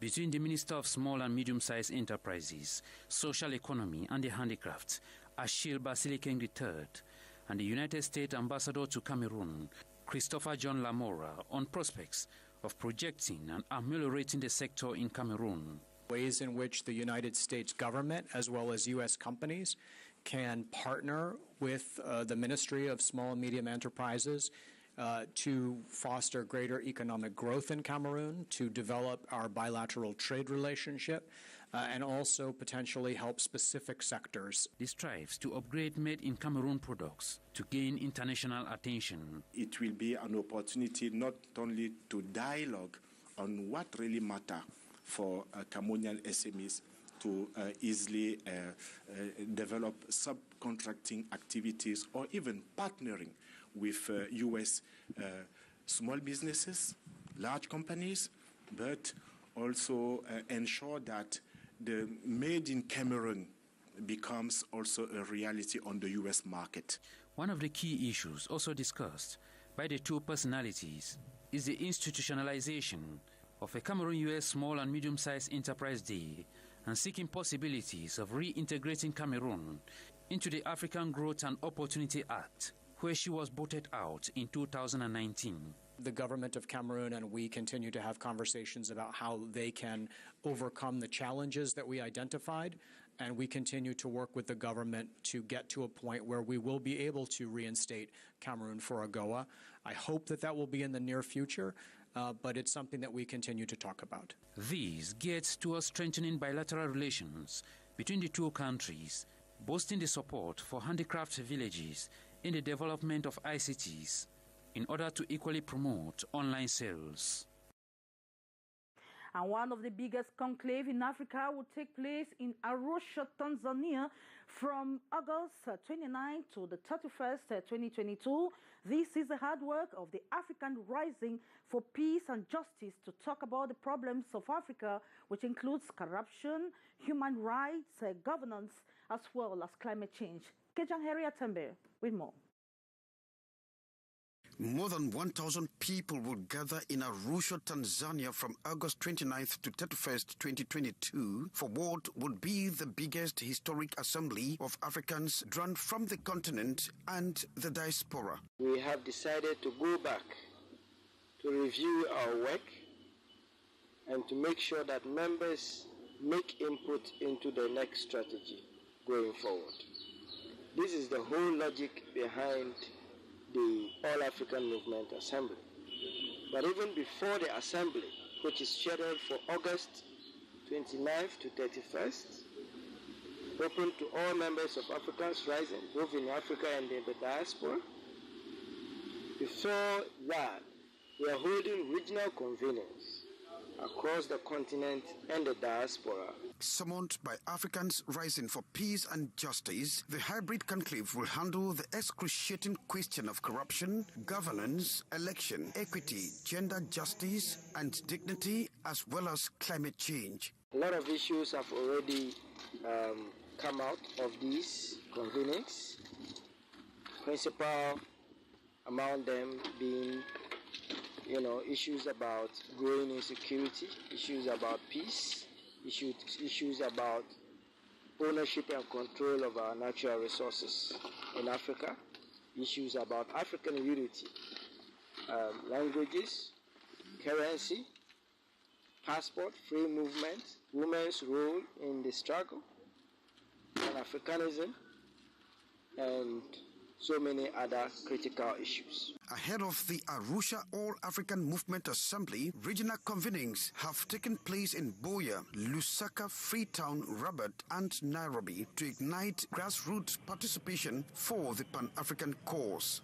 between the Minister of Small and Medium-Sized Enterprises, Social Economy and the Handicrafts, Achille Basilikeng III, and the United States Ambassador to Cameroon, Christopher John Lamora, on prospects of projecting and ameliorating the sector in Cameroon. Ways in which the United States government, as well as U.S. companies, can partner with the Ministry of Small and Medium Enterprises to foster greater economic growth in Cameroon, to develop our bilateral trade relationship, and also potentially help specific sectors. This strives to upgrade made-in-Cameroon products to gain international attention. It will be an opportunity not only to dialogue on what really matters for Cameroonian SMEs to easily develop subcontracting activities or even partnering with U.S. small businesses, large companies, but also ensure that the made in Cameroon becomes also a reality on the U.S. market. One of the key issues also discussed by the two personalities is the institutionalization of a Cameroon-U.S. Small and Medium-Sized Enterprise Day and seeking possibilities of reintegrating Cameroon into the African Growth and Opportunity Act, where she was voted out in 2019. The government of Cameroon and we continue to have conversations about how they can overcome the challenges that we identified, and we continue to work with the government to get to a point where we will be able to reinstate Cameroon for AGOA. I hope that that will be in the near future, but it's something that we continue to talk about. This gets towards strengthening bilateral relations between the two countries, boosting the support for handicraft villages in the development of ICTs in order to equally promote online sales. And one of the biggest conclave in Africa will take place in Arusha, Tanzania from August 29 to the 31st, 2022. This is the hard work of the African Rising for Peace and Justice to talk about the problems of Africa, which includes corruption, human rights, governance, as well as climate change. Kejang Harry Atembe with more. More than 1,000 people will gather in Arusha, Tanzania from August 29th to 31st, 2022 for what would be the biggest historic assembly of Africans drawn from the continent and the diaspora. We have decided to go back to review our work and to make sure that members make input into the next strategy going forward. This is the whole logic behind the All-African Movement Assembly. But even before the Assembly, which is scheduled for August 29th to 31st, open to all members of Africans Rising, both in Africa and in the diaspora. Before that, we are holding regional convenings across the continent and the diaspora. Summoned by Africans Rising for Peace and Justice, the hybrid conclave will handle the excruciating question of corruption, governance, election, equity, gender justice, and dignity, as well as climate change. A lot of issues have already come out of these convenings. Principal among them being issues about growing insecurity, issues about peace, issues about ownership and control of our natural resources in Africa, issues about African unity, languages, currency, passport, free movement, women's role in the struggle, Pan-Africanism, and so many other critical issues. Ahead of the Arusha All-African Movement Assembly, regional convenings have taken place in Buea, Lusaka, Freetown, Rabat, and Nairobi to ignite grassroots participation for the Pan-African cause.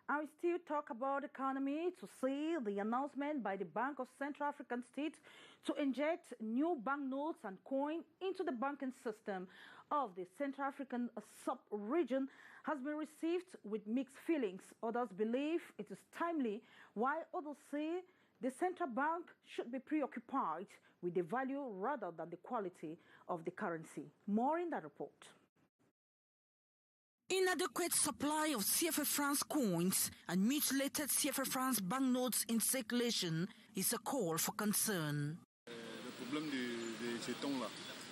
I will still talk about economy to see the announcement by the Bank of Central African States to inject new banknotes and coin into the banking system of the Central African sub-region has been received with mixed feelings. Others believe it is timely, while others say the central bank should be preoccupied with the value rather than the quality of the currency. More in that report. Inadequate supply of CFA francs coins and mutilated CFA francs banknotes in circulation is a call for concern.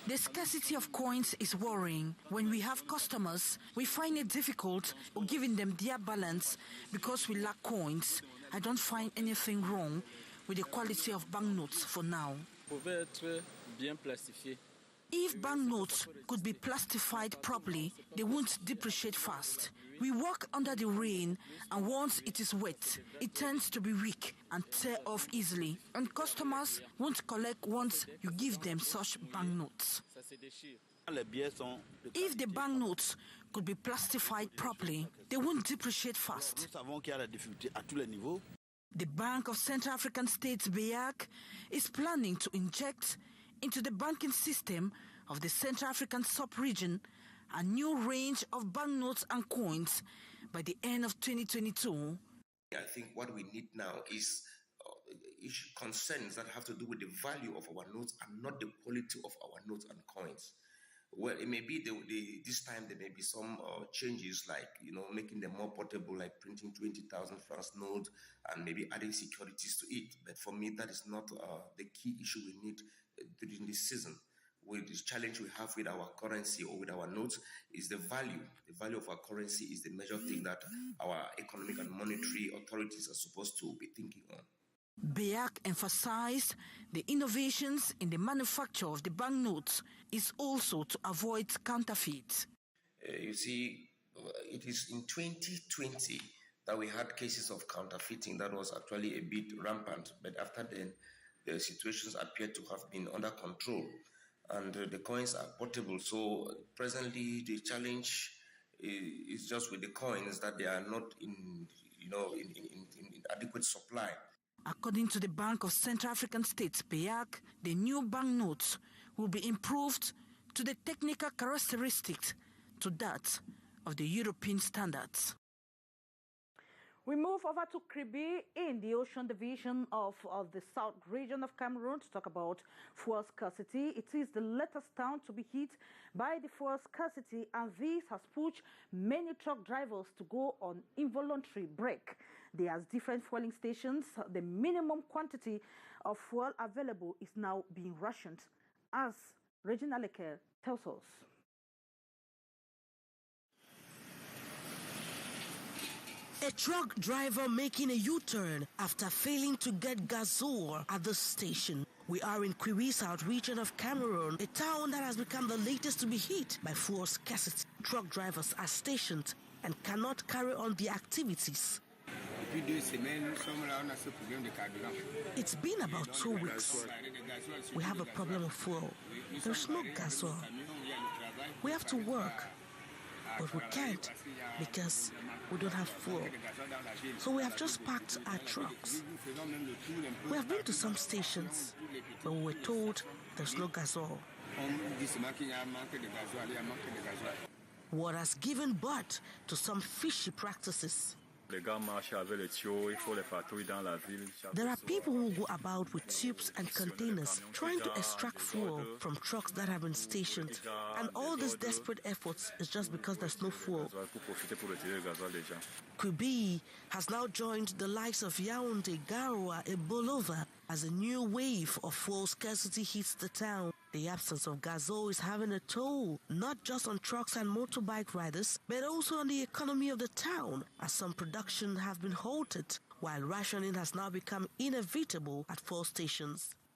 The scarcity of coins is worrying. When we have customers, we find it difficult giving them their balance because we lack coins. I don't find anything wrong with the quality of banknotes for now. If banknotes could be plastified properly, they won't depreciate fast. We work under the rain, and once it is wet, it tends to be weak and tear off easily, and customers won't collect once you give them such banknotes. If the banknotes could be plastified properly, they won't depreciate fast. The Bank of Central African States, BEAC, is planning to inject into the banking system of the Central African sub-region a new range of banknotes and coins by the end of 2022. I think what we need now is concerns that have to do with the value of our notes and not the quality of our notes and coins. Well, it may be this time there may be some changes, like making them more portable, like printing 20,000 francs notes and maybe adding securities to it. But for me, that is not the key issue we need during this season. With this challenge we have with our currency or with our notes is the value. The value of our currency is the major thing that our economic and monetary authorities are supposed to be thinking on. BEAC emphasized the innovations in the manufacture of the banknotes is also to avoid counterfeit. You see, it is in 2020 that we had cases of counterfeiting that was actually a bit rampant, but after then, the situations appear to have been under control, and the coins are portable. So presently, the challenge is just with the coins that they are not in adequate supply. According to the Bank of Central African States, BEAC, the new banknotes will be improved to the technical characteristics to that of the European standards. We move over to Cliquez in the Ocean Division of the South region of Cameroon to talk about fuel scarcity. It is the latest town to be hit by the fuel scarcity, and this has pushed many truck drivers to go on involuntary break. There's different fueling stations. The minimum quantity of fuel available is now being rationed, as Regina Leker tells us. A truck driver making a U-turn after failing to get gasoil at the station. We are in Cliquez, South region of Cameroon, a town that has become the latest to be hit by fuel scarcity. Truck drivers are stationed and cannot carry on their activities. It's been about 2 weeks. We have a problem of fuel. There's no gasoil. We have to work, but we can't because we don't have fuel. So we have just parked our trucks. We have been to some stations, but we were told there's no gasoil. What has given birth to some fishy practices. There are people who go about with tubes and containers trying to extract fuel from trucks that have been stationed. And all these desperate efforts is just because there's no fuel. Cliquez has now joined the likes of Yaoundé, Garoua, and Bolova as a new wave of fuel scarcity hits the town. The absence of gasoil is having a toll, not just on trucks and motorbike riders, but also on the economy of the town, as some production have been halted, while rationing has now become inevitable at fuel stations.